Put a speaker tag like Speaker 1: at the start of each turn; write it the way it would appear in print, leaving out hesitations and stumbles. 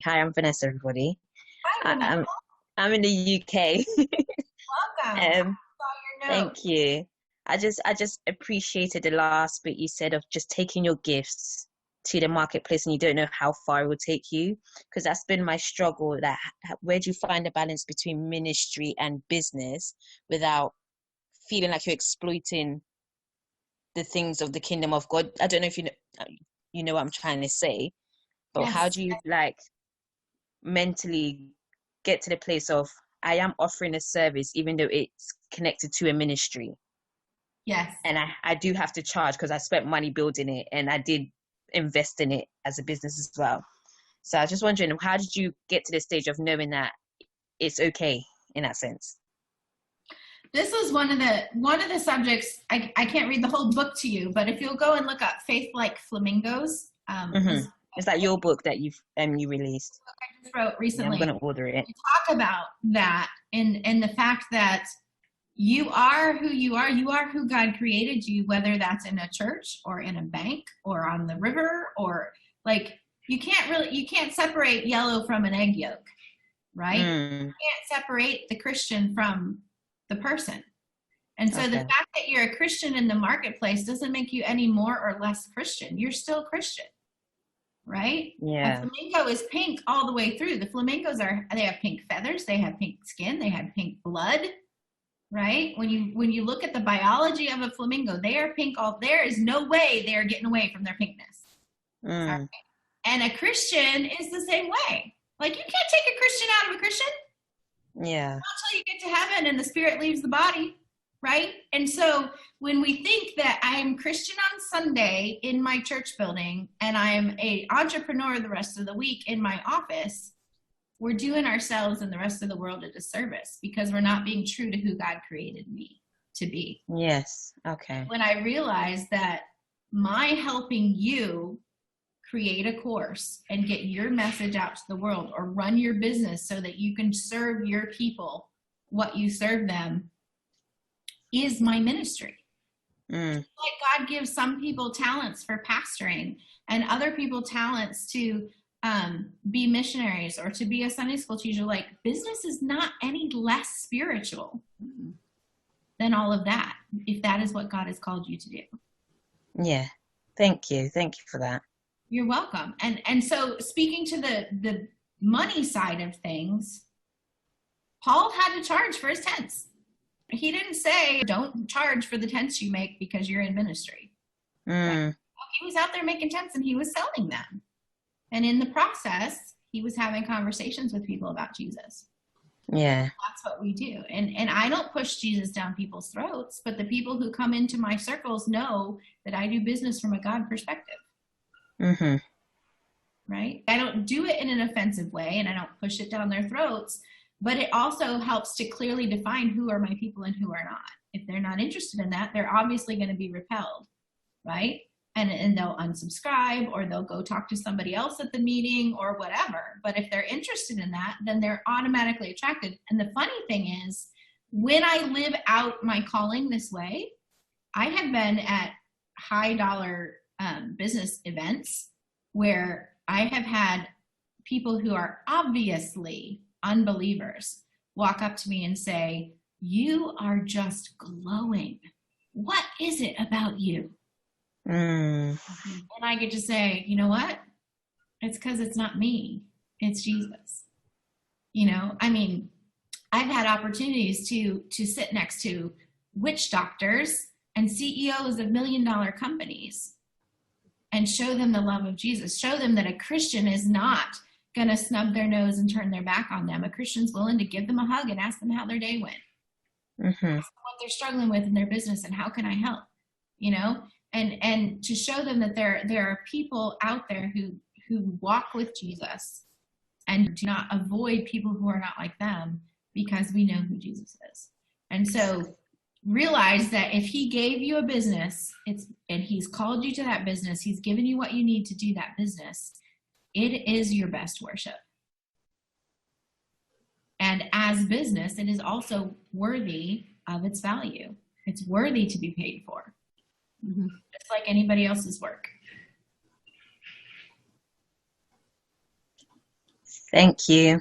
Speaker 1: Hi, I'm Vanessa, everybody.
Speaker 2: Hi,
Speaker 1: I,
Speaker 2: Vanessa.
Speaker 1: I'm I'm in the UK.
Speaker 2: Welcome. I
Speaker 1: Um,
Speaker 2: saw your note.
Speaker 1: thank you. I just appreciated the last bit you said of just taking your gifts to the marketplace and you don't know how far it will take you. Because that's been my struggle, that where do you find the balance between ministry and business without feeling like you're exploiting the things of the kingdom of God? I don't know if you know what I'm trying to say, but how
Speaker 2: Yes,
Speaker 1: do you like mentally get to the place of I am offering a service even though it's connected to a ministry,
Speaker 2: yes.
Speaker 1: and I do have to charge because I spent money building it and I did invest in it as a business as well. So I was just wondering, how did you get to the stage of knowing that it's okay in that sense?
Speaker 2: This was one of the subjects. I can't read the whole book to you, but if you'll go and look up "Faith Like Flamingos,"
Speaker 1: Mm-hmm.
Speaker 2: was
Speaker 1: Is that your book that you released?
Speaker 2: I just wrote
Speaker 1: Yeah, I'm
Speaker 2: recently.
Speaker 1: gonna order it.
Speaker 2: We talk about that and the fact that you are who you are. You are who God created you, whether that's in a church or in a bank or on the river or like you can't separate yellow from an egg yolk, right?
Speaker 1: Mm,
Speaker 2: Can't separate the Christian from the person. And so the
Speaker 1: okay.
Speaker 2: fact that you're a Christian in the marketplace doesn't make you any more or less Christian. You're still Christian, right? A
Speaker 1: Yeah.
Speaker 2: flamingo is pink all the way through. The flamingos they have pink feathers, they have pink skin, they have pink blood, right? When you look at the biology of a flamingo, they are pink all there is no way they are getting away from their pinkness. All right?
Speaker 1: Mm,
Speaker 2: And a Christian is the same way. Like you can't take a Christian out of a Christian
Speaker 1: yeah.
Speaker 2: until you get to heaven and the spirit leaves the body, right? And so when we think that I'm Christian on Sunday in my church building and I'm a entrepreneur the rest of the week in my office, we're doing ourselves and the rest of the world a disservice because we're not being true to who God created me to be.
Speaker 1: Yes. Okay.
Speaker 2: When I realized that my helping you create a course and get your message out to the world or run your business so that you can serve your people what you serve them is my ministry.
Speaker 1: Mm,
Speaker 2: Like God gives some people talents for pastoring and other people talents to be missionaries or to be a Sunday school teacher. Like business is not any less spiritual than all of that if that is what God has called you to do.
Speaker 1: yeah. Thank you. Thank you for that.
Speaker 2: You're welcome. And so speaking to the money side of things, Paul had to charge for his tents. He didn't say don't charge for the tents you make because you're in ministry. Right?
Speaker 1: Mm,
Speaker 2: He was out there making tents and he was selling them. And in the process, he was having conversations with people about Jesus.
Speaker 1: yeah.
Speaker 2: That's what we do. And I don't push Jesus down people's throats, but the people who come into my circles know that I do business from a God perspective.
Speaker 1: Mm-hmm.
Speaker 2: Right? I don't do it in an offensive way and I don't push it down their throats, but it also helps to clearly define who are my people and who are not. If they're not interested in that, they're obviously going to be repelled, right? And they'll unsubscribe or they'll go talk to somebody else at the meeting or whatever. But if they're interested in that, then they're automatically attracted. And the funny thing is, when I live out my calling this way, I have been at high dollar business events where I have had people who are obviously unbelievers walk up to me and say, "You are just glowing. What is it about you?"
Speaker 1: Mm,
Speaker 2: And I get to say, you know what? It's because it's not me, it's Jesus. I mean, I've had opportunities to sit next to witch doctors and CEOs of $1 million companies and show them the love of Jesus. Show them that a Christian is not going to snub their nose and turn their back on them. A Christian's willing to give them a hug and ask them how their day went,
Speaker 1: mm-hmm.
Speaker 2: what they're struggling with in their business, and how can I help? You know, and to show them that there are people out there who walk with Jesus and do not avoid people who are not like them because we know who Jesus is. And so realize that if he gave you a business, and he's called you to that business, he's given you what you need to do that business, it is your best worship. And as business, it is also worthy of its value. It's worthy to be paid for, just like anybody else's work.
Speaker 1: Thank you.